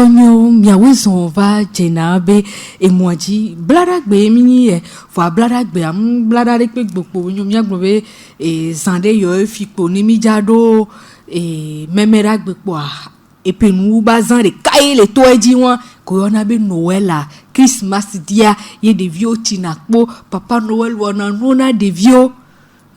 tonyo miawezo va jenabe et moi dit bladagbe mini fa bladagbe am bladare pe gbogbo nyo miagbe e zande yo fipo ni mi jado e memera gbogbo et puis nous bazan de cailler les toeji won ko yona be Noël là Christmas dia ye de vieux tinakpo papa Noël wona nona de vieux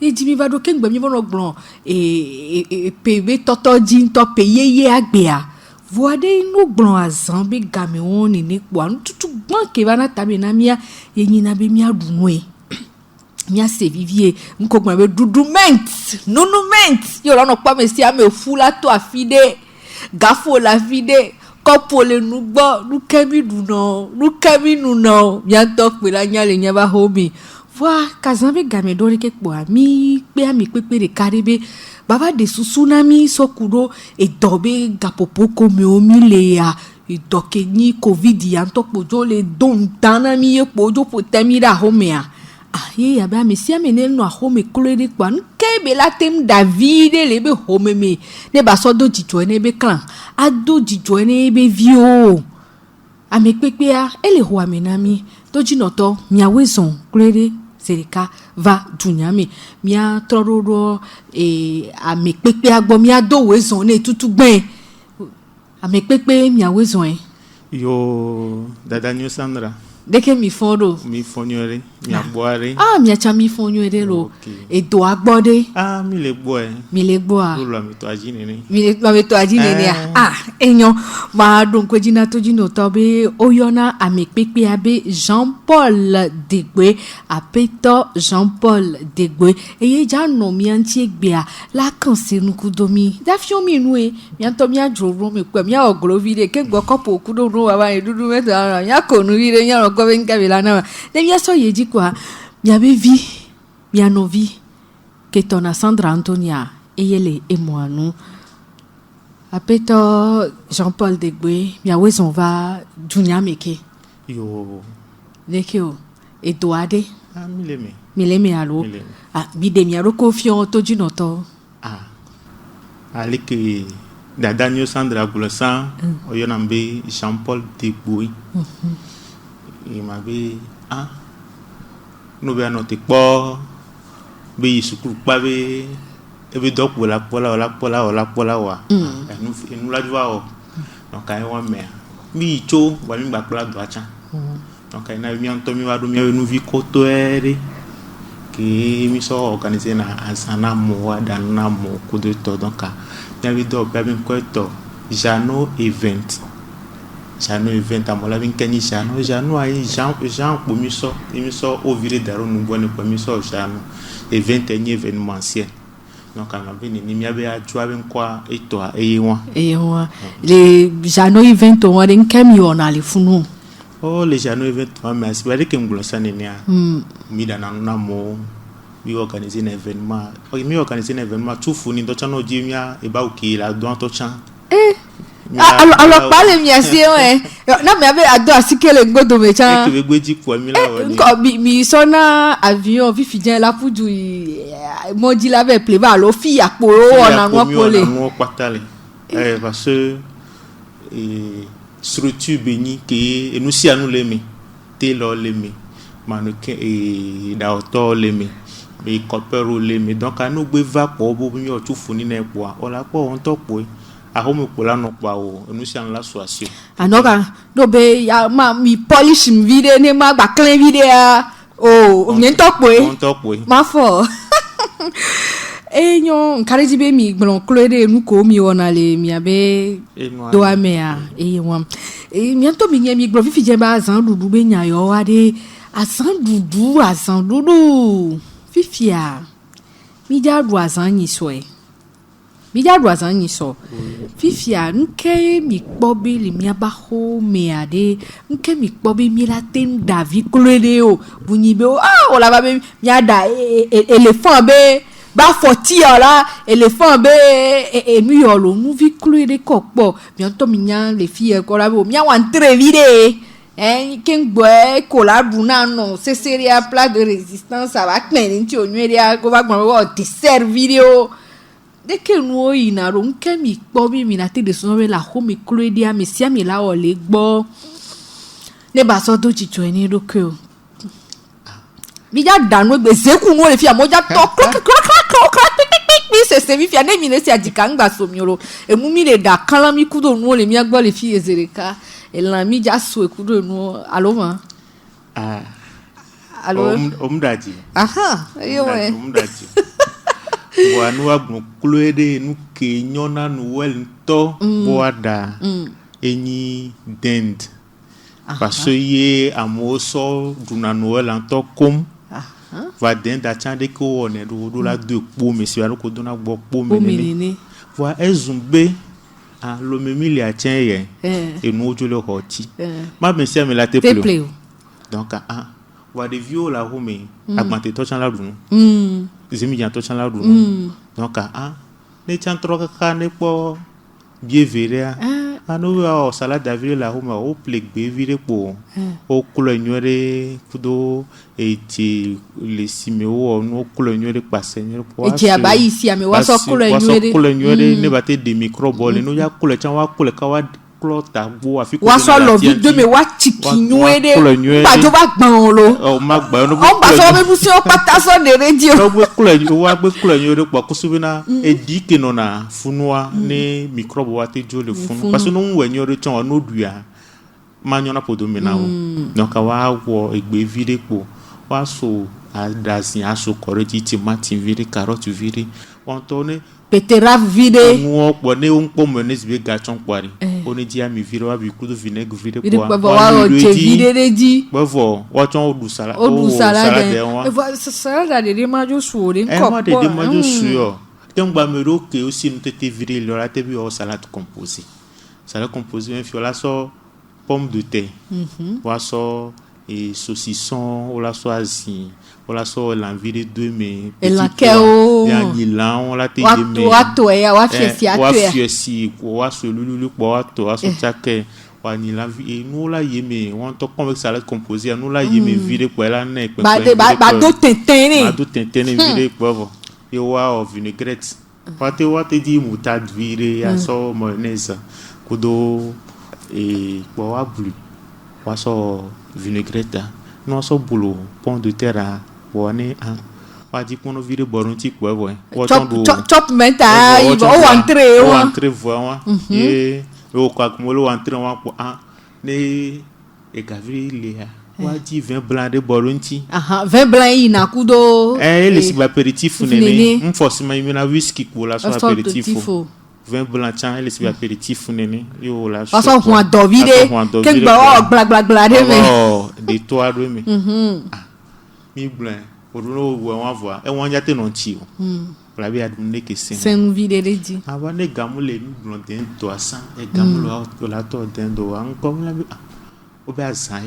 et dit mi va do ken gbe mi vono gbon e pebe toto jin to payer ye agbea voade no gbon azan be game won ni po anu tutu gbon ke bana tabe na mia ye nyina be mi adunu e mia se vivie nko gbon be dudument nunument yo lo no pa me si ame fula to afide gafo la fide kopo le nugbo nukemi duno nukemi nuno mia to pe la nya le nya ba hobi voa kazan be game do re ke po ami pepe de karebe baba de tsunami sokudo e dobe gapopo komi omi le ya e doke ni covid ya ntopojo le don tanami e pojo potemira homea ye ya ba mesi amene no home klore kwa nkebe la tem David le be home me ne ba so do jijo ne be clan ado jijo ne be vio amepepe a ele ho amenami do jinoto miawezon klore serika va dunyami mia tororo e amepepe agbo mia do wezon ne tutu gben amepepe miawezon yo dadanyo Sandra deke mi fondo mi fonyore mi agboare mi acha mi fonyore lo e do agbode mi le gbo a lo mi to ajini ni mi to ajini ni enyo ma don ko jina to jino to be oyona amepepe abe Jean-Paul Degbe apeto Jean-Paul Degbe eye ja no mi anti egbe a la kan senu kudomi da fi omi nu e mi anto mi ajoro mi pe mi a ogro vide ke gbo kopo kudo ro wa ba dudu meta ara ya konu vide nya ro ko ben kabila na de mi aso yeji kwa mi ave vi mi anovi ke tona Sandra Antonia eyele e moi nous apeto Jean-Paul Degbe mi awezon va dunya meke yo nekeo e doade mileme alo bi de mi aro confiant to junoto alike dadanyo Sandra Gulasan oyona mbe Jean-Paul Degbe ma be no be anote po be yisukuru pa be ebe dopo la pola wa enu la jwa o donc ay wa me mi cho wa mi gba pola do acha donc ay na mi anto mi wa do mi nu vi koto ere ke mi so organiser na asana mo wa dan na mo ko de to donc ya bi do ba mi ko to Jano event amola bin keni Jano ay Jean pour mi so au viré daro nu bone pour mi so Jano event en événementiel donc on avait ni mi abe ajwa ben kwa eto eye won les Jano event on den kemi on ali funu les Jano event on mais c'est vrai que nglosa ni a mi dana na mo mi organiser un événement tout funi do chano jimia e ba uki la do to chan alors parle mi asio na me ave ado asikele ngodo mecha e ke gbeji po mi la woni ko mi sona avion vi fidien la puju moji la ve ple ba lo fi aporo ona won pole won patale parce que structure beni ke enu si anu lemi te lo lemi mannequin e da auto lemi be kopero lemi donc anu gbe va po bo mi o tu funi na epo ola po on to po ahome pola no pa o enu si an la soasio anoka do be ya ma mi polish mi video ne ma gba clean video nyen to po ma fo enyo nkareji be mi gbon klore nu ko mi wona le mi abe do amea wam mi anto mi mi gbon fifi je ba azan dudu be nya yo ade azan dudu fifia mi ja du azan yi so fifia nke mi kpobe le mi aba ho me ade nke mi kpobe mi la tem David klore o bunyi be o la ba be mi ada elephant be ba foti ala elephant be mi yo lo nu vi klore kokpo mi anto mi nya le fie ko la be mi a wan tre vide ken gbo ko la buna no c'est seria plat de résistance ça va clean ti o nweria ko ba gbon o dessert video dès que nous y a un kemi bobi minate de son la home clodia mais si ami la ole gbo ne ba so do chicho eni roke o mi ja danu gbe seku nu le fi amoja to se se mi fi ane mi ne si adika ngba so mi ro emu mi le da kan la mi kudo nu le mi agbo le fi ezereka elan mi ja so ekudo nu alo ma alo omdaji aha yo we omdaji wa nu agbon kloede nu ke nyona nu wel nto boada enyi dend parce ye amoso duna noel nto kom va dend a chande ko one do la de po monsieur ko dona gbo po menene wa ezumbe lo memili a tien ye e nu ojo le hoti ma monsieur me la te pleu donc wa de vieux la home agbante to chan la dunu zemi jan to chan la dunu donc ne chan troka ka ne po bien vere anu o salade d'avril la home o plegbe vire po o kolonyore kudo eti le simeo no kolonyore pasenyo po eti abayi si ame wa so kolonyore ne bate de microbe no ya kole chan wa kole ka wa klota bo afi ko wa so lo bi de me wa chikinwede ba jo ba gbon lo o ma gba no o ba so be bu si o pata so de radio o gbe kolonyore po kusubina edike no na funua ne microbe wa te jo le funu parce que no we nyore chon no dua manyona podomina o donc wa wo egbe vire po wa so adasin aso correct tomate vire carotte vire on tourne betterave vide mo po ne un po menes be ga chon kwari oni dia mi vire wa bi kudo vinaigre vire po wa o che vide de di bovo wa chon odu salade wa salade de ma jo su ore nko po de ma jo su yo tengba mero ke aussi nous tete vire le la te bi o salade composée un fiola so pomme de terre wa so et saucisson ou la soisi ou la so l'envie de deux mais et la keo ya nyilan on la te de wato ya wa fiesi wa fiesi wa so lulu po wato wa so chake wa nyilan et nous la yeme on to avec salade composée nous la yeme vire pour la ne ba do tentene vire pour et wa vinaigrette pate wa te di moutarde vire ya so mayonnaise kudo et pour wa bleu wa so vinaigrette non so bolo pomme de terre woni wa di pono vire boronti po wo chop menta i bo entrer wa e o kwa kumolo entrer wa po ne e gavri le wa di vin blanc de boronti vin blanc i na kudo le si apéritif nene forcément il na whisky pour la so apéritif vin blanc chan le si apéritif nene yo la so so ho dovide ken gba bla de me de toi de me mi blanc oduno wo won vo e won jate non chi o la bi adum ne ke sen vide de di aba ne gamule mi blanc den to asan e gamulo la to den do an ko la bi o be azan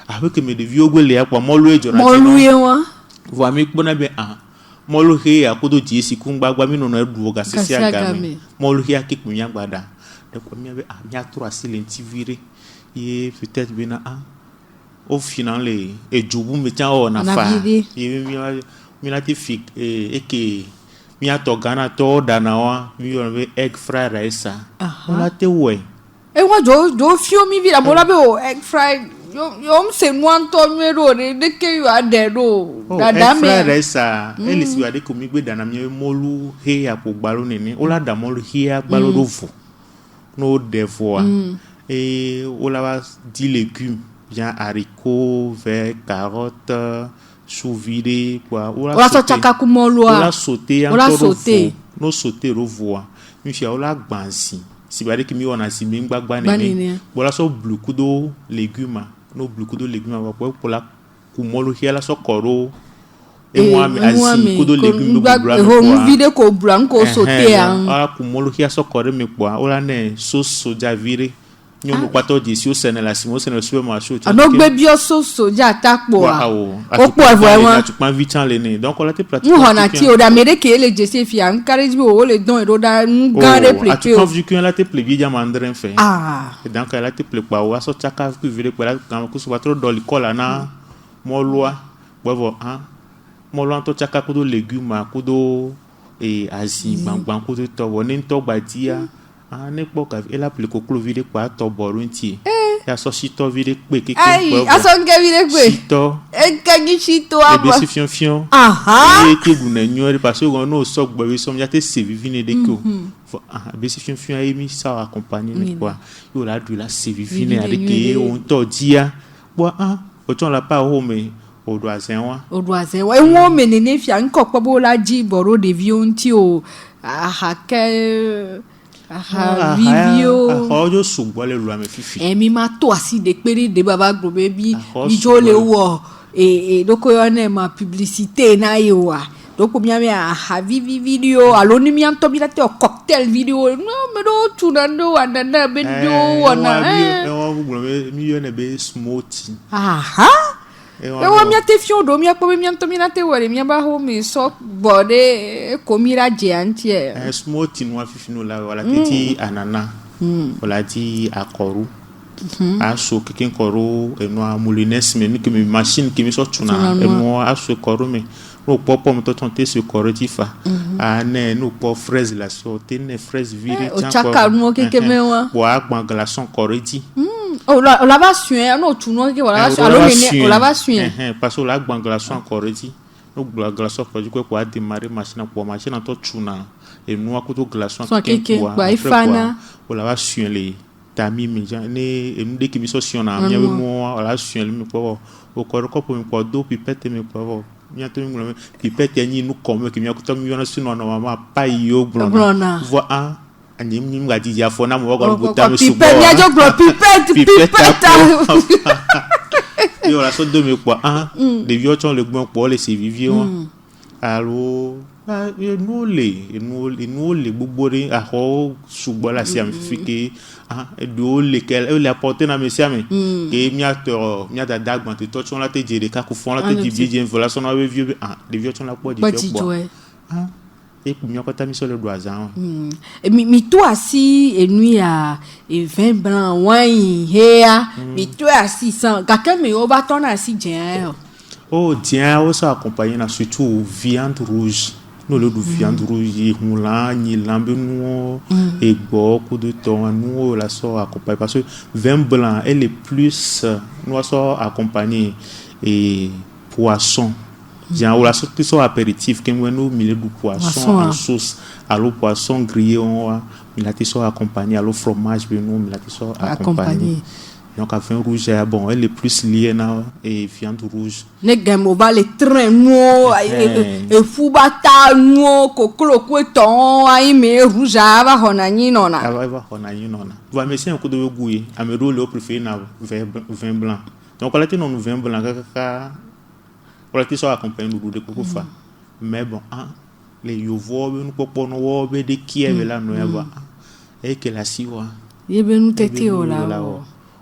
avec que me de vieux gbele apo mo lu ejo mo lu ye won vo mi gbona be mo lu he akodo ji esiku ngbagba mi no na du ga sisi aga mi mo lu he akekun yan gbada de ko mi be mi atro asile ntivire ye peut-être bena au final les ejubu me tia o na fa ye mi la ti fi que mi ato gana to dana wa mi yo be egg fried rice on la te we e wa jo fio mi vira mo la be o egg fried yo se nuanto mero de ke yo ade do dada me egg fried rice ele si wa de ko mi gbe dana mi molu he apo gbalo nini o la da molu he agbalo do vo no devoir et on la dit légumes bien haricots verts carottes chou vide quoi on la chaka kumolo on la sauter no sauter revoir mi fi on la gbansi si ba de ki mi wona si mi gbagba nini on la so blukudo légumes no blukudo légumes pour la kumolo hi la so koro e moi asi kudo légumes no blukudo ho vide ko branco sauter ah kumolo hi so koro mi po on la ne sauce soja vire nyomo pato di si o sene la si mo sene super marché no gbe bi o so ja tapo o po e won tu pan vitan le ni donc on la te pratique mo hona ti o da mere ke le je se fi encourage bi o le don ero da ngare plate o tu kan la te ple bi ja mandrin fe et donc la te ple pa o so chaka ku vire pe la kan ku so patro do li kola na mo loa bovo mo lo to chaka ku do légumes ku do et asi gbangban ko to to ne to gba dia ne po ka e la ple koklo vide kwa to boru nti ya so sito vide pe keke Ai, aso nke vide pe. sito Enkanyi shito e abo. be si fion fion Aha. e ke bu na nyori parce que no so gba we so ya te se vivine de ko be si fion fion e mi sa accompagner ne quoi yo la du la se vivine avec e on to dia bo o ton la pa o me o do azenwa Odwaze wa enwo menene fia nkokpo bo la ji boro de vi onti o ahake vivio ojo sugbo le lu ame fifi emi ma to asi de pere de baba gro baby ijo le wo doko yo na ma publicité na yo wa doko mi ame video aloni mi anto bi la te cocktail video no me do tunando wanana be do wana mi yo ne be smoothie aha ewa mi ate fion do mi akpo mi anto mi na te wore mi ba ho mi so bode komira je antie smoothie no fifi no la wala titi anana wala ti akoru aso keken koru eno amulines me ni ke mi machine ke mi so tuna emo aso koru me no popo mo to tonte se koru ti fa ne no po fraise la so te ne fraise viri o chaka no keke mewa bo agban glaçon koru ti o la va suer no tu no ke wala o la va suer parce que la agban glaçon koru ti no glaçon ko ji ko démarrer machine pour machine to tuna eno akoto glaçon keke ba ifana o la va suer le tami mi ne enu de ki mi so siona mi mo la suer mi ko o ko mi ko do pipette mi ko mi ato mi ngolo pipette ni nu comme ki mi akoto mi yona sino no mama pa yo blona voa ani mi ngadi ya fo na mo ko buta mi subo pipette ya jo blo pipette yo la so do mi ko de vieux ton le gbon po le se vivie alo enu le gbogbo re aho subo la si am fike do le kel le apporter na mesia me ke mi ata dagban te to chon la te jere ka ku fon la te di bien voilà son ave vieux de vieux ton la po di vieux et pour mi akota mi so le doazan mi to asi enu ya e vin blanc wine here mi to asi san kaka me o ba ton asi jen tiens o ça accompagner na surtout viande rouge no le viande rouge hula ni lambe no et beaucoup de temps nous la so accompagner parce que vin blanc elle est plus nous so accompagner et poisson bien ou la sorte so apéritif que nous milieu du poisson en sauce alors poisson grillé on il a été so accompagner alors fromage bien nous il a été so accompagner donc à vin rouge bon elle est plus liée na et viande rouge ne gamo ba le train no e fubata no kokolo kweton ai me rouge ava honanyi nona va mais c'est un coup de goût amero le préféré na vin blanc donc on a été non vin blanc kaka on a été so accompagner nous de coco fa mais bon les yovo nous popo no wo be de kieve la no eva et que la siwa yebe nu tete o la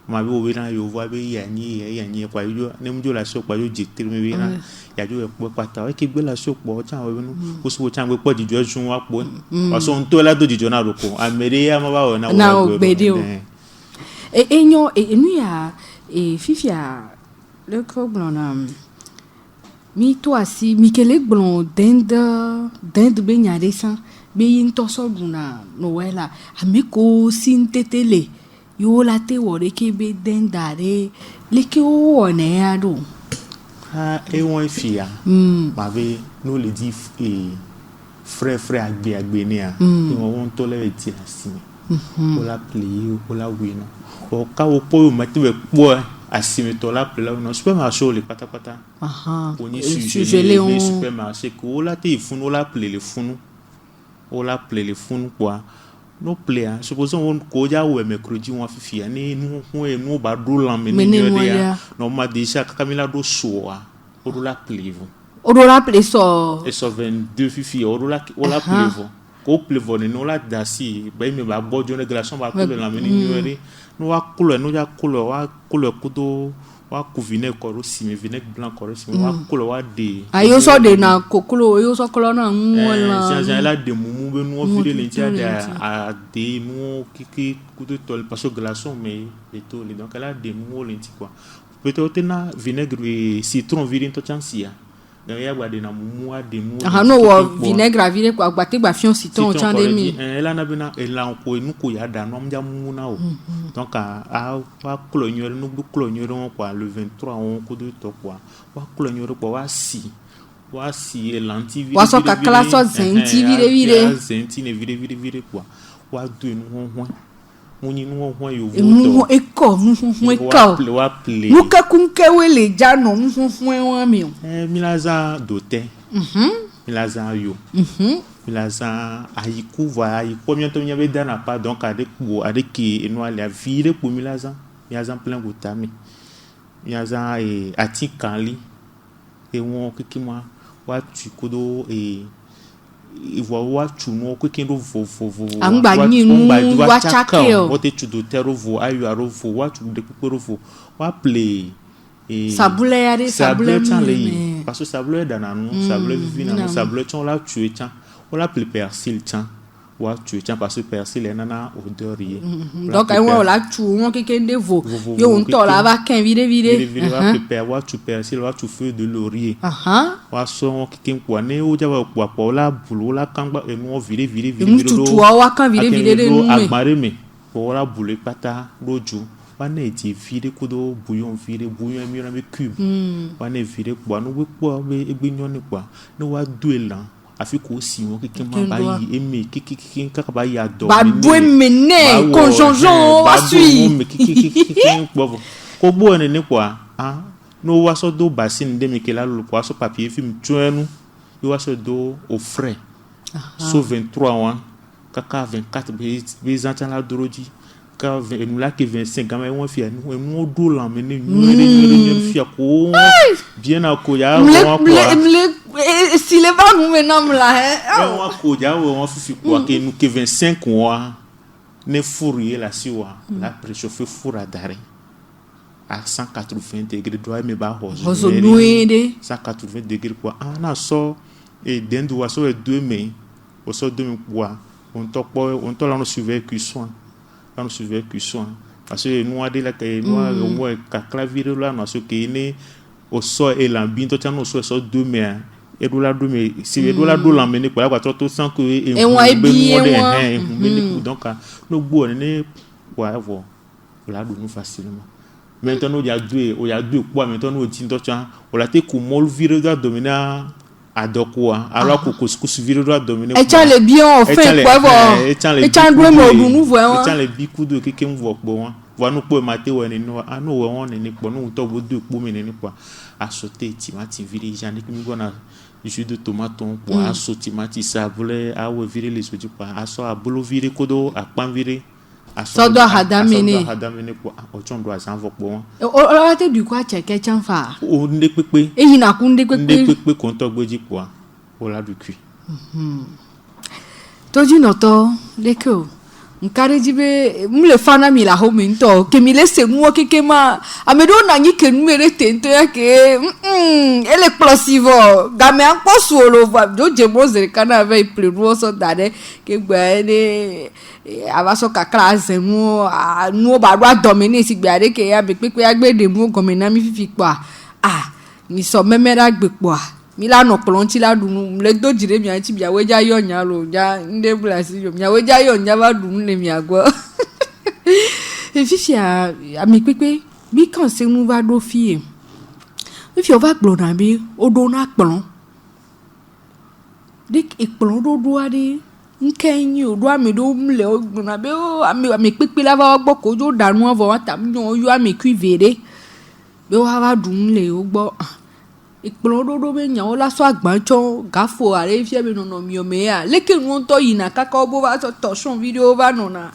ma bi o na yo vo be yanyi kwa yo ne mjo la so kwa yo jitiri me bi na ya jo e po pata e ke gbe la so po chan we nu ko so chan gbe po dijo jun wa po o so nto la do dijo na roko amere ya ma ba o na wo gbe enyo enu ya fifia le ko blona mi to asi mi kele blon dend be nyade san be yin to so duna no wela amiko sintetele yo la te wore ke be dendare le ke o one ado e won fia ma be no le di frère agbe ni won to le ti asi o la play o la win o ka o po ma te be po asime to la play no supermarché le patapata o ni sujet le supermarché ko la te funu la play le funu o la play le funu quoi no play supposons on ko ja we mercredi on fifia ni nu ba do la menio no ma déjà Camila do soa o do la play so e so 22 fifia o la play ko play ne no la dasi ba me ba bojo ne glaçon ba ko la menio no wa couleur no ja couleur wa couleur kudo wa ku vinaigre ko si me vinaigre blanc ko si wa couleur wa de ayo so de na kokolo yo so kolo na la la de mumu be no vide le tia a de no kiki kudo tol parce que glaçon mais et tout donc elle a de mumu le ti quoi peut-être na vinaigre citron vide to chansia ya gba de na mumu ade nu no wo vinaigre avire kwa gbate gba fion citron chan de mi ela na bena ela ko enu ko ya da no mja mumu na o donc a wa clonyor no bu clonyor on kwa le 23 on ko do to kwa wa clonyor kwa wa si elanti vire wa so ka classo zenti vire kwa wa do enu ho muni nu ho yo voto eko wa play nuka kunke wele jano ho wa mi milaza dote milaza yo milaza ayiku va ayiku mi to mi be dana pas donc avec qui eno ali vire pour milaza plein gotami milaza atikanli e won kikima wa tu kodo wa tu no kikendo vo angba nyinu wa chake o te tu do terovo ayu arovo wa tu de kuperovo wa play sabule yare sabule mi parce que sabule dananu sabule vivina sabule ton la tu etan on la play persil tan wa tu etan parce que persil nana odeur yi donc ay wa la tu won kekende vo yo on to la va ken vire wa prepare wa tu persil wa tu feuille de laurier wa so keken kwa ne o jaba kwa po la bulu la kangba enu vire tu wa kan vire de nu agbare me po la bulu pata roju wa na ti vire kodo bouillon mi na me cube wa na vire kwa no we po be egbenyon ni kwa no wa do elan afi ko si won keke ma ba yi emi keke ka ba yi ado ba do emene conjonjon wa sui keke bovo ko bo ne kwa no wa so do basin de mi ke la lo kwa so papier film tuenu yo wa so do au frais so 23 wan kaka 24 be zantan la doroji ka nous là que 25 quand même on fait nous do la mener nous fait ko bien à ko ya si les va nous maintenant là on ko ja on fi quoi que nous que 25 mois ne fourrier la siwa la préchauffer four à d'arrêt à 180 degrés doit me ba hozo 180 degrés quoi na so et dentro wa so 2 mai o so 2 mai quoi on to la no surveiller cuisson quand surveiller cuisson parce que nous a de la que nous on ka clavier là no so que ne o so et l'ambient to no so 2 mai et do la do mais si do la do l'emmener pour la to sans que et on est bien donc no bo ne wa vo la do nous facilement maintenant il y a deux quoi maintenant nous tin to chan on la te ko mol vire da dominer adokwa alors que couscous vire doit dominer et tient le bien au fait quoi voir et tient doit me nous voir et tient les bikou de quelqu'un voit bon voir nous pour mater ou no no on ne pour nous to bo deux pour mener quoi à sauter timati vire j'en ai qui me na jus de tomate pour à sauter timati sabule à vire les autres quoi à so à bolo vire kodo à pan vire ça doit hadamene quoi o chon doit s'en va bon o te du quoi checker chan fa o nde pepe e hina ku nde pepe kon to gbeji quoi o la du cuit toji no to leko nkare jibe mle fana mi la ho mi to ke mi le se mu keke ma amedo na nyi ke numere tento ya ke ele explosivo game an po suolo va jo je mozere kana ave plenu so dare ke gba ne avaso kakra zenu nu ba do domine si gba re ke ya be pepe agbede mu gomina mi fifi pa ni so memera gbe po mi la no plonti la dunu le do jire mi anti bia weja yo nya lo ja nde blasi yo mi weja yo nya ba dunu le mi agbo e fifi a mi pepe bi kan se nu va do fie if you va gbo na bi o do na plon dik e plon do ade nkenyi o do ami do mle o gbo na bi o ami pepe la va gbo ko jo danu avo wa tam nyo yo ami cuivere bi o va dunu le o gbo ikplododo be nyawo la so agbancho gafo are fie be no mi o me ya leke nu to yina kaka obo va so torsion video va no na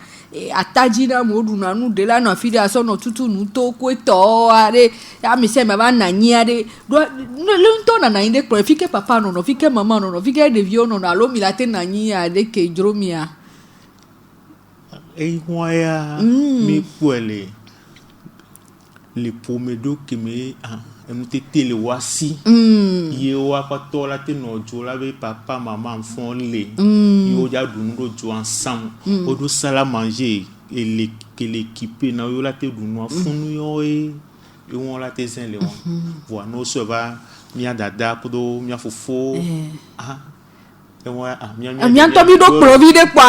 ataji na modu na nu de la na fide aso no tutu nu to ko to are ya mi se ma ba na nyi are do le nto na inde pro fike papa no fike mama no fike de vio no na lo mi la te na nyi ade ke jromia hoya mi puele le pomedo que me nous t'étais le voici yo apato la te no jo la be papa maman enfant le yo ja dunu do jo ensemble o do sala manger et l'équiper na yo la te dunu funu yo e on la te zen le on voilà no so va mia dada kudo mia fofo mia to bi do pro vide kwa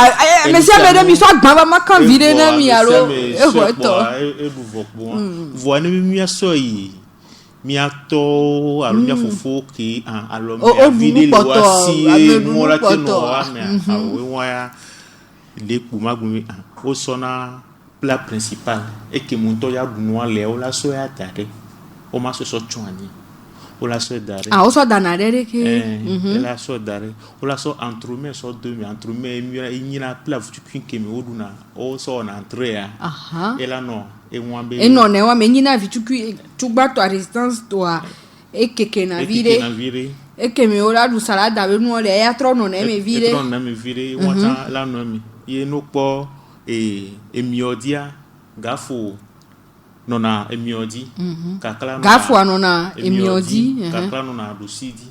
me se be de mi so agban ba makan vide na mi aro to e du vokbo vo ni mia so yi mia to alo mia fofo ki alo mia vide le wa si mo la ti no wa me awe wa ya le ku magumi o sona plat principal et que mon to ya bunwa le o la so ya tare o ma so chwani o la so dare o so danare ke la so dare o la so entremets so deux entremets mi na plat tu que me oduna o so na entrée et là non et moi be et non ne wa me nyina vitu tu gba to resistance to e keke na vire e ke me ora du salada be no le ya trono na me vire wata la no mi ye no po emiodia gafo nona emiodi kakla gafo anona emiodi kakla nona dosidi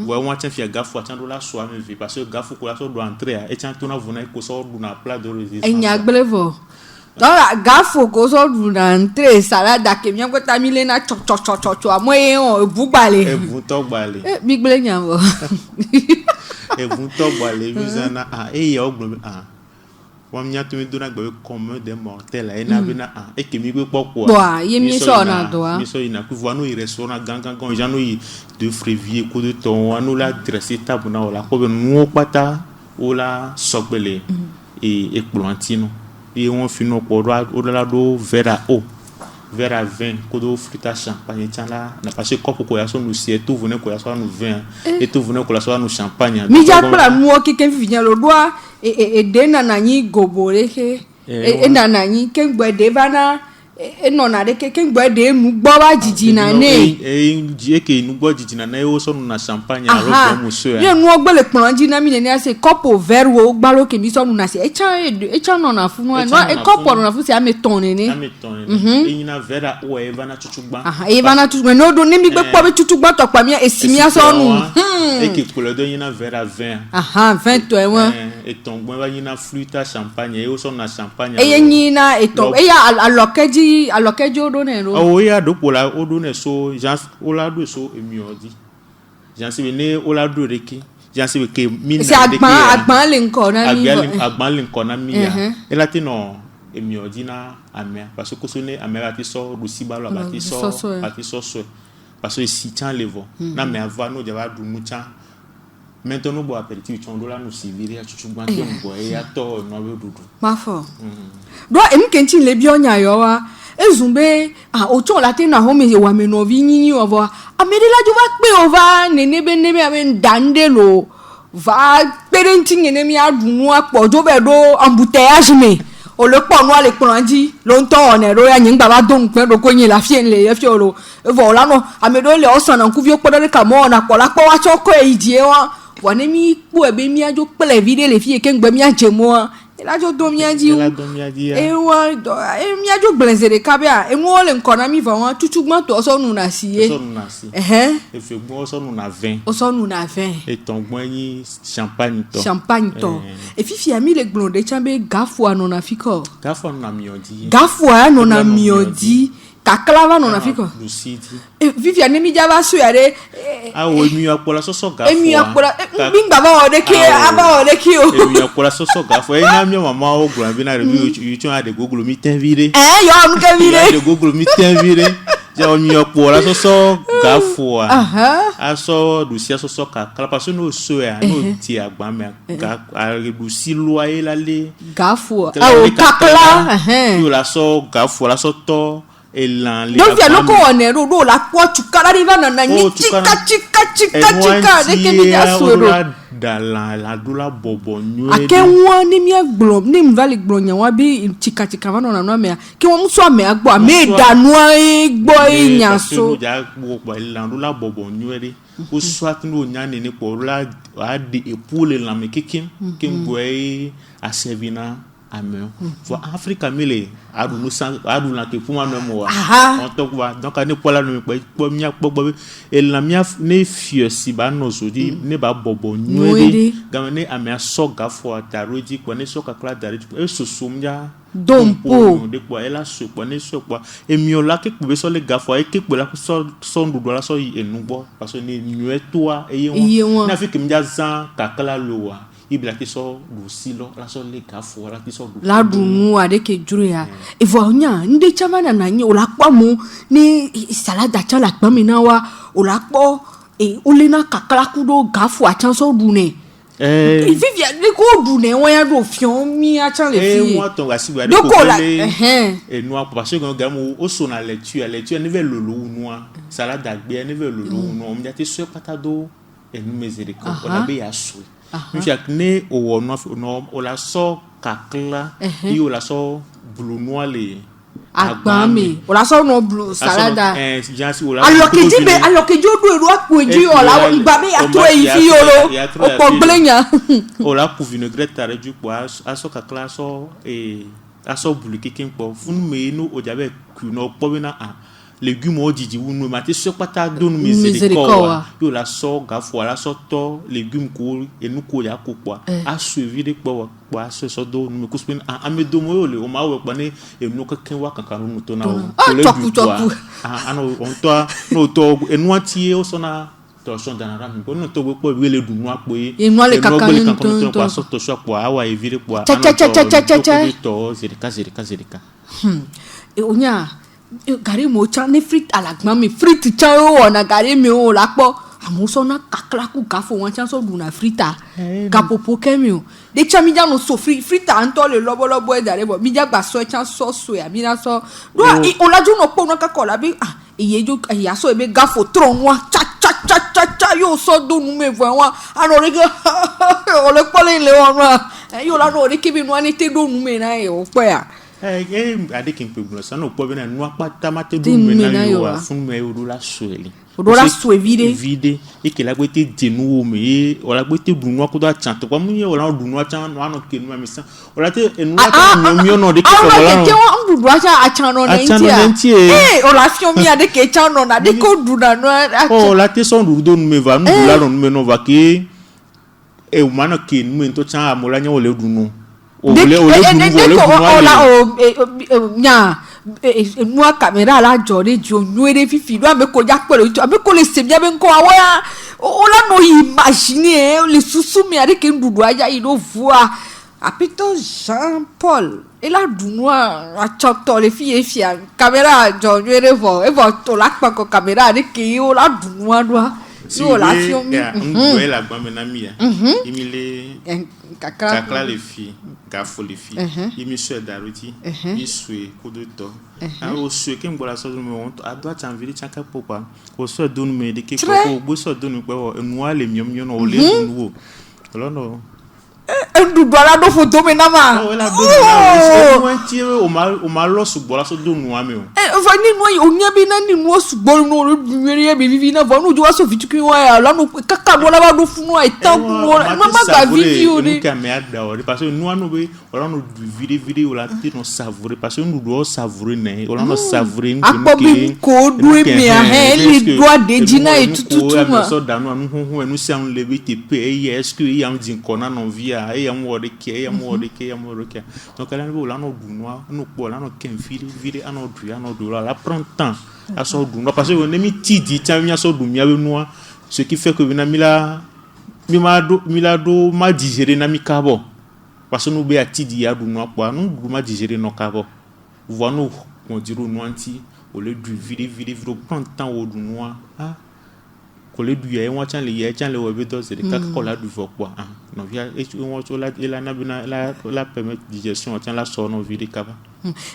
wa won tia fia gafo atian do la so ame vi parce que gafo ko la so do entrer e tia to na vona ko so do na plat de résistance enya gbelevo donc gafo ko so do na entrer salada ke mi ko tamile na cho amoye on bugbale e bu to gbale mi gbele nyanwo e bu to gbale mi sana e ya ogbon wa mnya to mi do na gbe comme des mortels e na bi na e ke mi gbe popo ye mi so na do mi so ina ku voa no i restaurant gangan janu i de frévier ko de ton anu la dresser table na ola ko be nu pata ola sogbele e plantino e won fino ko do la do verre à vin ko do fruta champagne tiala na parce que copo ko ya so no si e tout venez ko ya so no vin et tout venez ko la so no champagne mi ja pra mu o ki ken finya lo do e de na nanyi gobore ke e na nanyi ken gbe de bana e no na de ke ken gbe de nu gbo ba jiji na ne e ke nu gbo jiji na e o so na champagne alo mo so ye nu ogbe le plonji na mi ne ase copo verre wo gba lo ke mi so nu na se e cha no na fu no e copo no na fu se ameton ne e na verre o e va na chuchugba e va na chuchugba no do ni mi gbe po be chuchugba to pa mi e si mi aso nu e ke ko le do yin na verre à vin vin to e won e ton gbo va yin na fruta champagne e o so na champagne e yin na e ton e ya alokeji odo ne ro o ya do pola odo ne so jan o la do so emiodi jan se ne o la do reki jan se ke mi na de ke agban le nko na mi agban le nko na mi ya e la ti no emiodi na amia parce que so ne amia ti so do si ba lo ba ti so parce que si tian levo na me ava no de va du mucha maintenant bo aperitif ton do la no siviri a chuchugba ke mbo e ya to no be dudu mafo do em kenchi le bi onya yo wa ezumbe ocho la te na home wa me no vi nyinyi ovo amedela jo va pe ova nebe ame dande lo va parenting ene mi adunu apo jo be do embouteillage me o le po no ale planji lo nto one ro ya yin baba don pe do ko yin la fie nle ye fie lo vola no amedo le osan na ku vi opo de ka mo na po la po wa cho ko ejie wa ne mi po ebe mi ajo pele vide le fie ke ngbe mi ajemo la jo do mi aji e wa do e mi ajo blenzere kabia e mo le nkona mi va won tutugbon to so nu na si e fe gbon so nu na vin e ton gbon yin champagne to e fifi ami le glonde chambe gafu anona fiko gafu na miodi kaklava non afiko vivi anemi java so yare o mi apola so gafu mi apola bingba ba o de ki o mi apola so gafu e na mi mama o gura bi na re you tun ade google mi ten vire yo am ke vire de google mi ten vire ja o mi apola so gafu aso dusi so kakla parce no so ya no ti agba me ga dusi lo aye lale gafu o kakla yo la so gafu la so to elan le donc no ko onero do la po chukara riva na ni chika de ke mi asoro la dola bobo nyu ake won ni mi egblom ni mvali gblonya wa bi chika va no na me ke won so me agbo me danu egbo yin so ja gbo elan dola bobo nyu ere o swat no nya ni po la ade epule la me kikin ke ngwe asevina amen for Africa mele adu na ke fuma no mo wa on to wa donc ani pola no po mi akpogbo e la mi ne fie si ba no so di ne ba bobo nyuede ga ne ame so ga fo ataroji ko ne so kakla dari e so sum ya Dompo. de quoi elle a ce quoi ne ce quoi et mieux là que pouvait sur les gars faut et que pour la son dodo la so et nous bo parce que nous et toi et on n'a fait que m'dia zan kakala loa ibla ki so do silo la so le gars faut la ki so do la dumu adeke juru ya e vonya nde chama na nyi ola pa mu ni salada cha la pa mi na wa ola po e olena kakala kudo gafu a chan so du ne vivia de ko du ne won ya do fion mi a chan le fi moi ton gasi ba de ko et noir parce que gamu o so na lecture ne veut le loup noir salada gbe ne veut le loup non on te so patado et nous mesere ko on be ya so nous chaque né o no o la so kakla et o la so blue noir le agbami o la so no blue salada alors que jo do ero apoji o la ngba be ato e fi oro o po blenya o la pour vinaigrette tare du pois aso kakla so aso blue kikin po fun me no o jabe ku no po na légumes o didi unu ma te so pata do nu miséricorde yo la so gafo la so to légumes ko enu ko ya ko kwa a suivi de po so do nu ko spin a me do mo yo le o ma we pa ne enu ko ken wa kankan nu to na o le du kwa ano on to no to enu atie o so na to so dan ra mi ko no to po we le du nu apo enu le kankan to pa so to so kwa awa e vire kwa to zerika e onya gari mo cha ne frit ala gba mi frit cha o na gari mi o la po amuso na kakla ku gafo wan cha so du na frita gapopo kemi o de cha mi ja no so frita anto le lobo e dare bo mi ja gba so cha so ya mi na so do o la ju no po no ka kola bi iye jo ya so e be gafo tron wa cha yo so do nu me vo wa ano re go o le po le wa yo la no re ki bi no ani te do nu me na e o po ya ade kin pe blo sa no po be na nu apata mate do me na yo fun me o la sueli o la so vide e ke la gbete denu o me o la gbete du nu akodo achan to kwa mu ye o la du nu achan no ano ke nu me sa o la te enu la mi no de ke so la ke won du achan no nti o la fi o mi ade ke chan no na de ko du na no o la te son du do nu me va nu du la no me no va ke e o mano ke nu me to chan amola nya o le du nu nua camera la jore jo nuere fifi do ame ko jakpelo ame ko le se bia be nko awa o la no imaginer le susu mi ade ke ndudu aja ino voa apito Jean Paul et la dunwa a chapto le fie fia camera jo nuere vo e vo to la pa ko camera ade ke o la dunwa do si la fion mi la gba me na mi ya imile kakla le fi gafo le fi imi so daruti isue kodoto a o so ke ngbola so do me won to ado chan vili chan ka popa o so do nu me de ke ko bo so do nu pe o enu ale miom no o le nu wo olono ndu dola do photo me na ma o la do na o ti o ma lo sugbola so do nu ame o fa ni no o nya bi na ni no sugbolu no nwere be bibi na vo no jo wa so fituki wa ya la no kaka do la ba do funu ai ta no ma ga video ni ka me ada o parce que no be o la no video la ti no savourer parce que nous doit savourer ne o la no savourer ni ko do mi a he li do de jina e tututu ma so da no hu enu se an le bi te pe e est-ce que yam din kona no via e yam wo de ke donc là no la no du noir no po la no ken vire ano du la prend temps à so du noir parce que on mi ti di tan mi so du mi ave noir ce qui fait que na mila do ma digérer na mi kabo parce que nous be ati di ya du noir po nous du ma digérer no kabo voir nous on dire no anti au lieu du vire prend temps au du noir le du ya won chan le webe to c'est ka ko la du fo quoi non via et won so la na bina la permettre digestion chan la so no vide kaba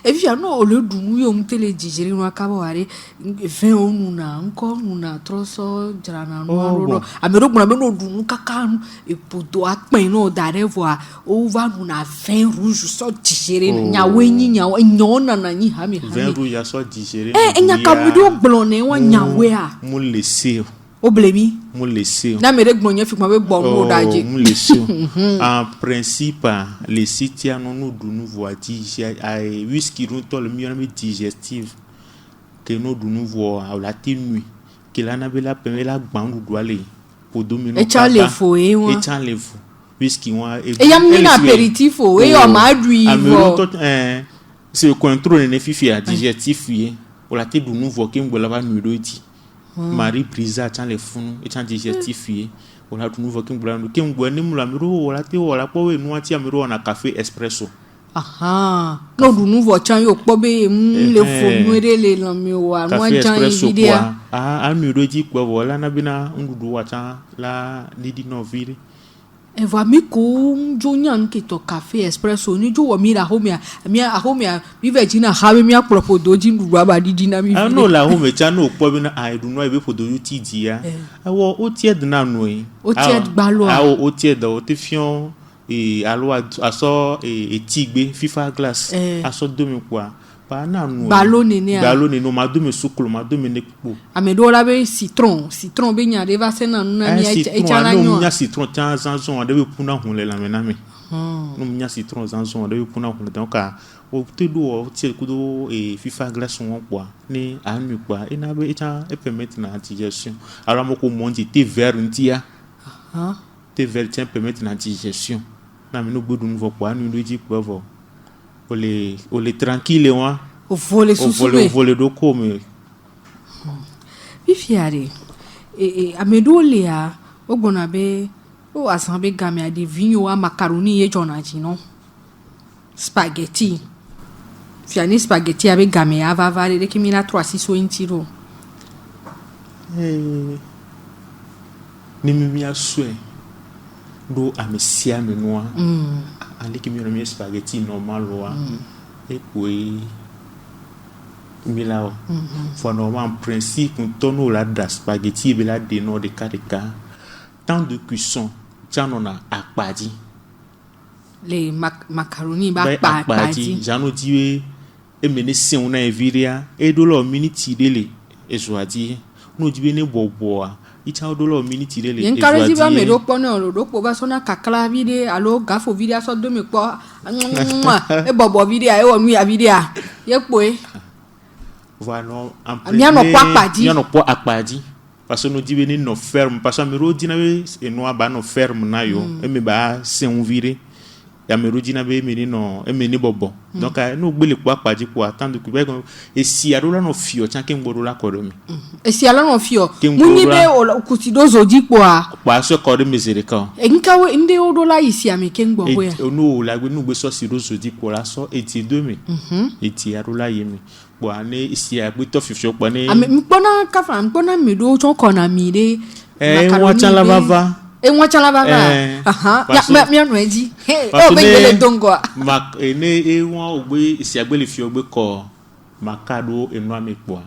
et puis no le du nu yo mtele digérer no kaba ware 20 onu na nko na troso jara no amero gbona be no du nu kaka e podo apin no dare voa over nu na 20 rouge so digérer nya wenyi nya nyona na nyi ha mi 20 rouge so digérer nya ka mi do blone wa nya we a mo laisser o blemi mo laisser na mere gbonye fi mo be gbo no daje mo laisser en principe les sites no du nouveau digérer ai whisky no to le mieux digestive que no du nouveau à la nuit que la na be la permet la gbandu do aller pour dominer e cha le fo e won e cha le fo whisky wa e yam ni na aperitif o e o ma du ivo c'est le contrôle ne fifi adjectif yi o la te du nouveau ke ngbola ba nudo iti Marie Brisa chan le funu e chan adjectif yi o la du nouveau ke ngbola ni mu la miro o la te o la po we nu ati amiro na café espresso aha no du nouveau chan yo po be le funu le la mi wa nu chan idea a nudo iti po wala na bina ndudu wa chan la didi no vile e va mi ko jonyan ke to café espresso ni jo wo mi ra homia mi vegina ha mi apropo doji ndu aba didi na mi ah no la home cha no po bi na I do no e be podo yuti dia awo o tie de na no e o tie gbalo o tie da o te fion e alo aso e tigbe FIFA glass aso domi kwa pa na no gbalo ni no ma domi sukulu ma domi ne po amedo la be citron be nya de va se na na mi e cha la nyo nya citron tan zanzon de be puna hun le la me na me no nya citron zanzon de be puna hun donc o te do o tie kudo e FIFA glass won kwa ni anu kwa e na be e cha e permettre na digestion alors mo ko monti te vert ntia te vert tient permettre na digestion na me no gbodu nouveau kwa anu do ji kwa vo o le tranquille wa o vole do come fifiare amedo le a ogbona be o asan be game a de vinho wa macaroni e jona jino spaghetti fiani spaghetti abe game a va vale de kimina 360 intiro ni mi asue do amesia me noa ali kimi no mi spaghetti normal wa e puis milao for normal en principe un tonneau la da spaghetti be la de no de karika temps de cuisson janona akpadi les macaroni ba akpadi jano diwe e mene se una eviria e do lo minute dele e zoadi no diwe ne boboa icha do lo minute dele e zoadi encourage ba me do pono do po ba sona kakala vide alo gafo vide so do me po e bobo vide e wonu ya vide ye po e voilà en plus mi no po akpadi parce que nous diwe ne no ferme parce que me ro dina be e no ba no ferme na yo e me ba se un vire ya me ro dina be me ni no e me ni bobo donc no gbele po akpadi po attendre que be e si arola no fio chan ke ngboro la ko do mi e si ala no fio muni be o kusido zodi po a pa so ko de misericordia e nkawe inde o do la isi ame ke ngbo bo ya no la gbe no gbe so si do zodi po la so eti 2000 eti arola yemi bo ane isi agbe to fifio po ne mpona kafa mpona medo cho kona mi de won chan la bava aha ya mi anu eji o be gele dongo mak ene won ogbe isi agbe le fi ogbe ko makado enu amepo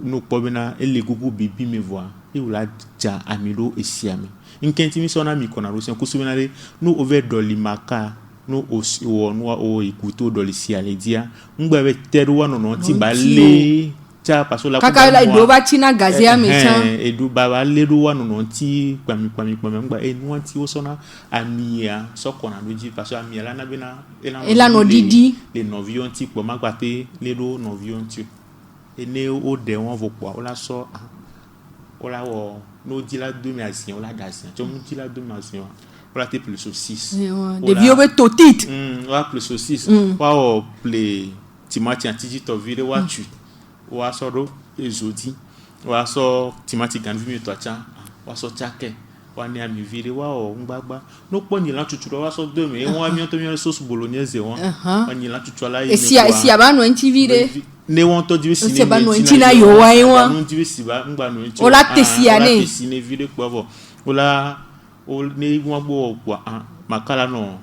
no po bina ele gugu bibi me voa e wala ja amiro isi ami nkenti mi so na mi kona ro se ko so binare no over doli maka no osi wo no o ikuto doli si ale dia ngba be teru wa no ti ba le cha paso la kaka la do ba china gazia mechan e do ba le do wa no ti pami ngba e no ti o so na amia so kona loji paso amia la na bina ela no didi le novion ti po magba te le do novion ti ene o de won vo po o la so o la wo no di la 2 asin o la da asin to mu di la 2 asin o la te plus au 6 de vieux be totit o la plus au 6 wa o play timati antiji to vire wa tu wa so do ezodi wa so timati gan vi mi to acha wa so chake wa ni ami vire wa o ngbagba no po ni la tutu wa so do me won ami to mi sauce bolognaise won wa ni la tutu ala yi esi aba no nti vire ne won to diwe sine ba no nti na yo wa won no diwe si ba ngba no nti o la tesi ane o la tesi ne vire po vo o la o ne won gbo kwa makala no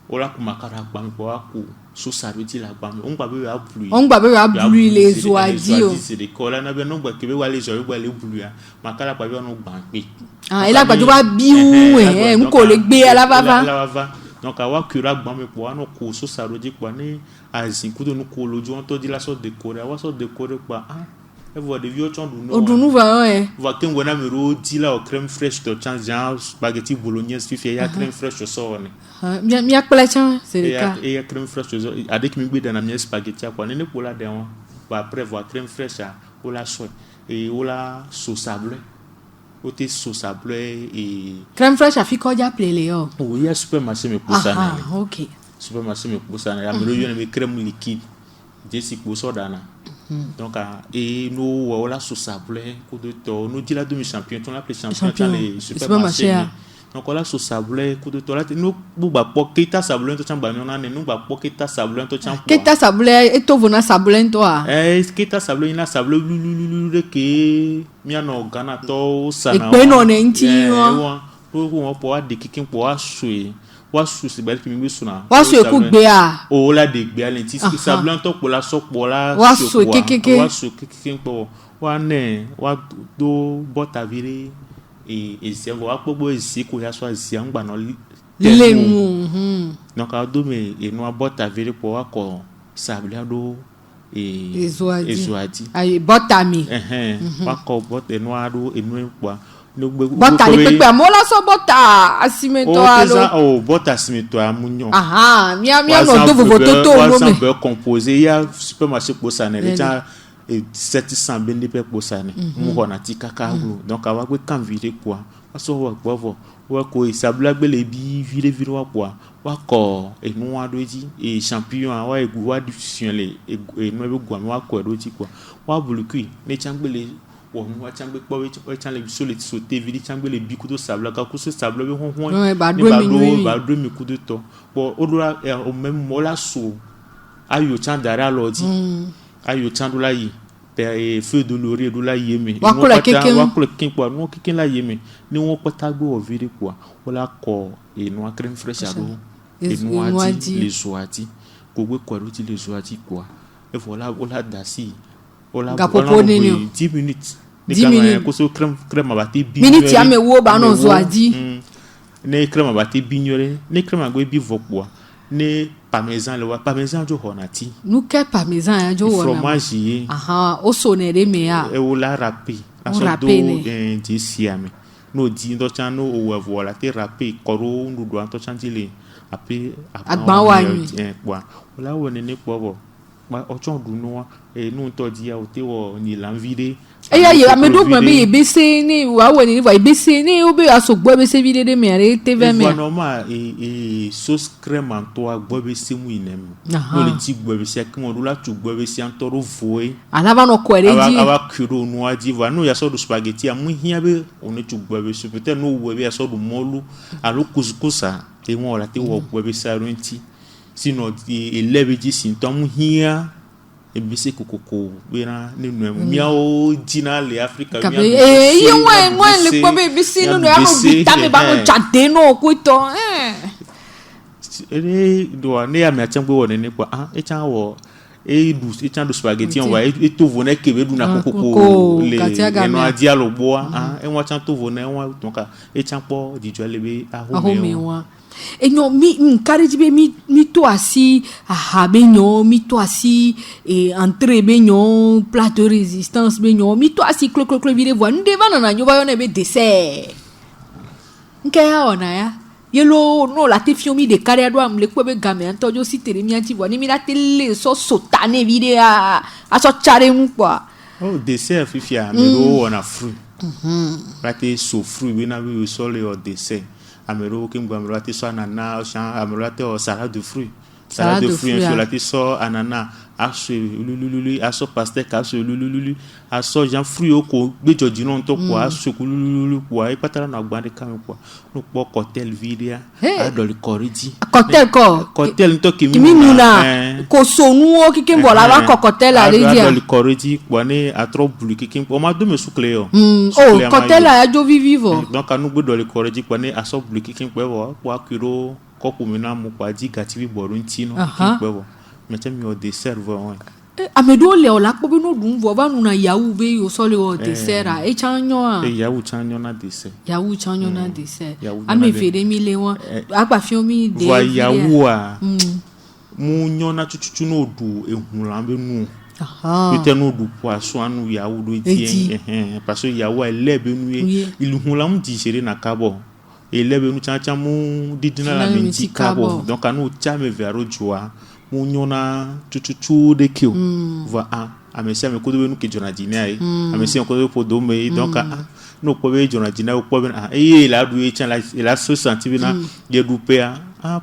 o la ku makara gba mi po wa ku so sabe ti la gba mi on gba be wa blui les oadi o c'est de cola na be no gba kebe wa les oadi gba le blui a makala pa be no gba pe ela gba jo ba biu nko le gbe ala baba donc awa kura gba mi po no ko so saro di po ni azin kudo no ko loju on to di la so décorer awa so décorer pa e vo de vieux chon du no o du nou va va ken wona mi ro di la o crème fraîche to chan genre spaghetti bolognaise fifi ya crème fraîche so ne mi akpela chan c'est le cas et ya crème fraîche so avec mi gbe na mi spaghetti kwa ne ko la de won va après voir crème fraîche o la so et o la sauce sable ote so sable et crème fraîche a fait quoi d'appeler Léo? oui, il y a supermarché me pour ça. Ah, ok. Supermarché me pour ça. La meilleure une crème liquide. J'ai si pour ça dana. Donc et nous voilà so sable coup de to nous dit la demi champion, on l'appelle champion dans les supermarchés. Donc voilà so sable coup de to là nous ba poqueta sable to chamba on a nous ba poqueta sable to chamba. Qu'est-ce sable et to vona sable toi? Qu'est-ce sable ina sable lulu que mia no Ghana to sana. Et non enti on pour de kikin pour assuer. Wasu se bel kimi suna wasu ku gbe a o la de gbe alenti sable to po la so po la wasu kekeke po wa ne wa do bota vire e se wa popo esi ko ya so asi angba no le nu donc a do me e no bota vire po wa ko sable do ezoadi ay bota mi wa ko bota no ado enu po bota le pepe amola so bota asimento alo bota asimento amunyo aha mia no do vovoto to no me beurre composé ya supermarché pour ça ne déjà 700 bnp pour ça ne mu hona ti kakao donc awa pe kan vire quoi so wa gbovo wa ko isabla gbele bi vire wa quoi wa ko enu wa doji e champignon wa egu wa diffusion le e no be gwa wa ko doji quoi wa bulukui ne changbele on wa changbe po we changle so le sauter vidi changle le biku to sable ka ku so sable be hon ba do mi ku de to bo odura o même mola so ayo chandara lodi ayo chandula yi pe feu de laurier do la yeme wa ko kin po no kikin la yeme ni won pata gbe o vire quoi wala ko e no crème fraîche ado e no ati les soati ko gbe ko ro ti les soati quoi et voilà dasi ola gapopo ni 10 minutes 10 minutes ko so crème abati bi minute ya me wo ba no zo adi ne crème abati bignore ne crème agbe bi vokwa ne parmesan le wa parmesan jo honati nous que parmesan jo wona fromage aha o so ne re me ya e o la râpé la so do di siame no di ndo chan no o voilà te râpé koro ndudu an to chan dile ape agba wa ni kwa ola woni ne pobo ma ocho duno e nu to dia o te wo ni l'envie ya amedo gbe be ebese ni wa woni ni wa ebese ni o be asogbo ebese vide de mere tv me normal sauce crème en toi gbo be se mu inem no le ti gbo be se kan o la tu gbo be se an toro foi alava no ko ereji ava kuro no adi va no ya so do spaghetti amu hia be o ne tu gbo be se peut-être no wo be ya so do molu alo couscous e won la te wo gbo be sa ronti sino elebe ji sin to mu hia ebise kokoko bena ne no miao jina le Africa miao ye wen le po be bisi no ya no bitame ba no jade no kuito do ne ya me achangbe wo ne kwa e chan wo e chan do spaghetti on wa e to vo ne kebe du na kokoko le no adia lo boa e won chan to vo ne won donc e chan po dijo lebe ahome wa enyo mi encourage be mi to asi be nyo mi to asi entrée be nyo plat de résistance be nyo mi to asi clo vire voir nous devant na nyo ba yo na be dessert nke ya ona ya yelo no la te fiomi de carré do am le ko be game antojo si tere mi anti ni mi la tele so sotane vide a so chare mu quoi dessert fifia me do on a fruit la te so fruit we na we so le dessert amero ke ngwa te so anana o chan amero te o salade de fruits sur la te so anana aso lulululu aso pastèque aso lulululu aso jan fruit o ko gbejo jino to ko aso lulululu ko e patara na gba de kan ko no po cocktail vidia adol koriji cocktail to kimi nuna ko sonu o kike mbola wa cocktail a redia adol koriji ko ne atro bulu kike o ma do me suclé o cocktail a jo vivo donc anu gbedo le koriji ko ne aso bulu kike ko akiro kopo mina mo kwa ji gati bi boru ntino kike wo meche mi o dessert vo amedo le ola po bi no dun vo ba nu na yawu be yo so le o dessert a e chanyo a yawu chanyo na dessert ame fere mi le won agba fi omi de vo yawu a mu nyo na chuchu no du ehun la be nu peut-être no du poisson anu yawu do ti parce que yawu elebe nu ilhun la mu di sere na kabo elebe nu chancha mu didina la minti kabo donc anu chame vero joa mu nyona chuchu de kio va amesi me ko do nu ke jona dini ai amesi ko do po do me donc no ko be jona jina ko be e la du e chan la so senti bina ye du pe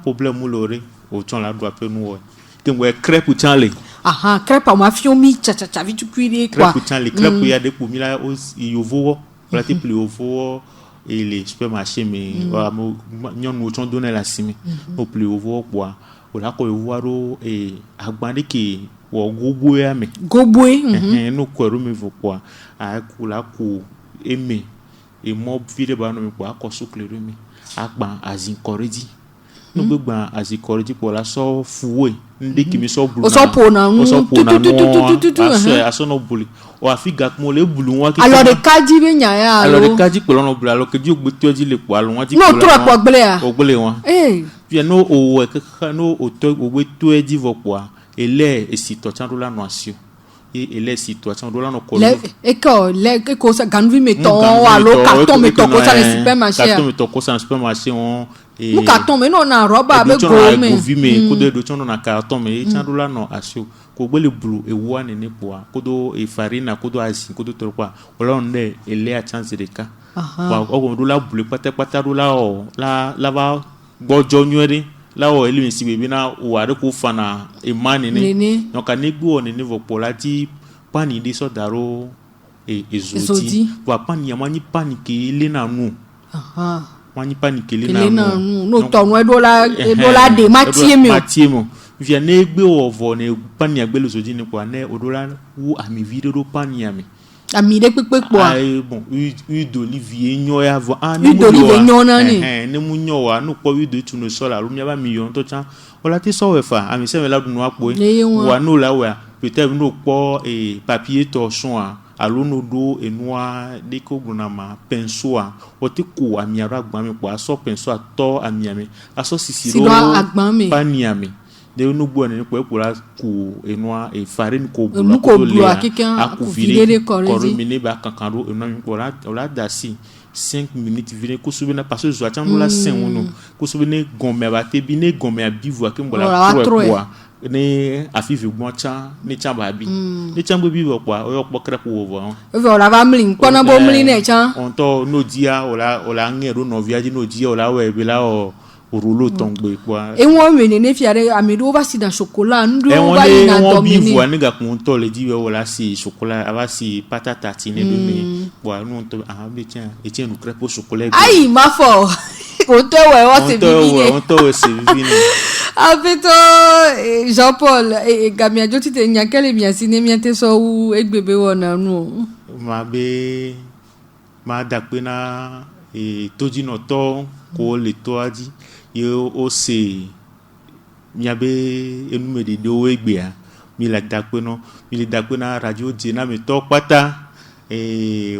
problème loré o ton la do pe nu wo te mo crêpe chan le crêpe ma fiomi cha vite cuire quoi crêpe chan le crêpe ya de pour mi la yo vo la te plus ovo et les supermarchés mais mo nyon mo ton donner la simi au plus ovo quoi o la ko voir e agbande ki wo gobo ya me no ko ru mi vo quoi a ku la ku eme e mo vide ba no mi kwa ko sukle ru mi agba azin koredi no gbegba azin koredi pour la so fuwe nde ki mi so bulu o so pona aso no bulu o afiga mo le bulu won ki alors de kaji be nya ya alors de kaji pe lono bulu alors que di ogbe toji le po alo won ti no tro po gbele ya ogbele won puis no o ke no o to ogbe to e di vo po ele esito chan do la no asio ele situation do la no ko le ko sa ganvi meton alo carton meton ko sa le supermarché carton meton ko sa supermarché on no carton me no na roba be go me ko do chono na carton me chan do la no asio ko gbele bulu e wa ne ne po ko do e farina ko do asin ko do to po o nde ele a chance de ka wa o do la bulu pata do la o la ba gbojo nyere lawo elimi si bebe na ware ko fana imani ni no kanegbo ni vo polati pani de so daro ezoti wa pani amani pani ke ile na nu mani pani ke ile na nu no to no do la de matiemo via negbe ovo ne pani agbelo zodi ni kwa ne odola wu ami video do pani ami ami de pepe po bon huile d'olive nyo ya vo huile d'olive nyo na ni ne mu nyo wa no po huile de tunu so la rumia ba million to chan ola ti so we fa ami se me la dunu apo wa no la wa peut-être no po papier torchon alo no do enua de ko gunama penso o ti ko ami ara agban mi po aso penso ato ami ami aso sisiro pani ami de no bo ne po la ku enua e farine ko bulu ko le aku vire ko mine ba kankaro enua mi po la dasi 5 minutes vire ko subina parce que zo chan la 5 wono ko subine gombe ba te bi ne gombe abivu ke mbola pro ne afivi gbon chan ne chan ba bi ne chan bo bi wo kwa o yo po crepe wo vo la va mlin pona bo mlin ne chan on to no dia ola ngero no viaji no dia ola we bi la o rouleau tongbe quoi et won mene ne fiare amedo va si dans chocolat ndo va ina dominer bi vo ne ga kun to le di we ola si chocolat ava si pata tartine do me wa no to be tiens et tiens nous crepe au chocolat ai ma fo on to we se vivine Apeto Jean-Paul e gamia joti te nyakele mi asine mi ate so u egbebe wona nu ma dakpe na toji no to ko le to aji yo o se mi abe enu me de do egbe a mi le dakpe na radio je na mi to pata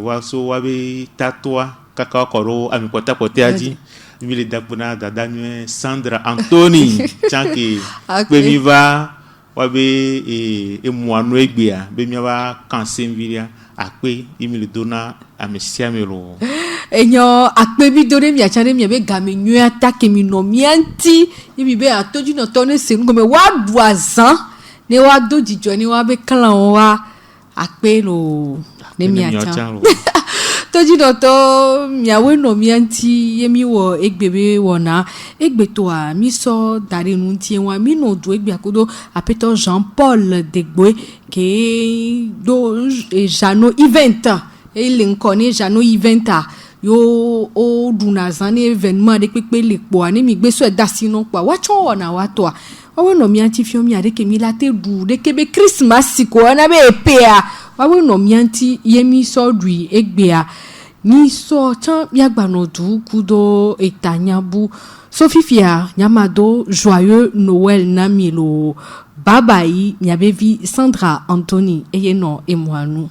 wa so wa be tatwa kaka koro ami pota pote aji mi le dakpona dada nwe Sandra Anthony chanke pe mi va wa be muanu egbe a be mi va kansen viria akpe mi le dona amesia mi ro enyo akpe bi dore mi achare mi be game nwe attaque mi no mi anti mi be atoju no to ne se ngome wa duazan ne wa dojijo ni wa be klan wa akpe lo ne mi acha toji doto miawe no mianti yemi wo egbebe wona egbeto a mi so dare nu tie wa mi no do egbe akodo apeto Jean-Paul Degboe ke do jano event e linkoni jano event yo o dunazan événement de pepe le po ani mi gbe so e dasino pa wa chon wona wa to wa no mianti fio mi ade ke mi la te du de ke be Christmas ko na be epea wawe no mianti yemi so dui egbea ni so chan yagbano du kudo etanyabu sofifia nyamado joyeux Noël namilo babai nyabevi Sandra Anthony eyeno emwanu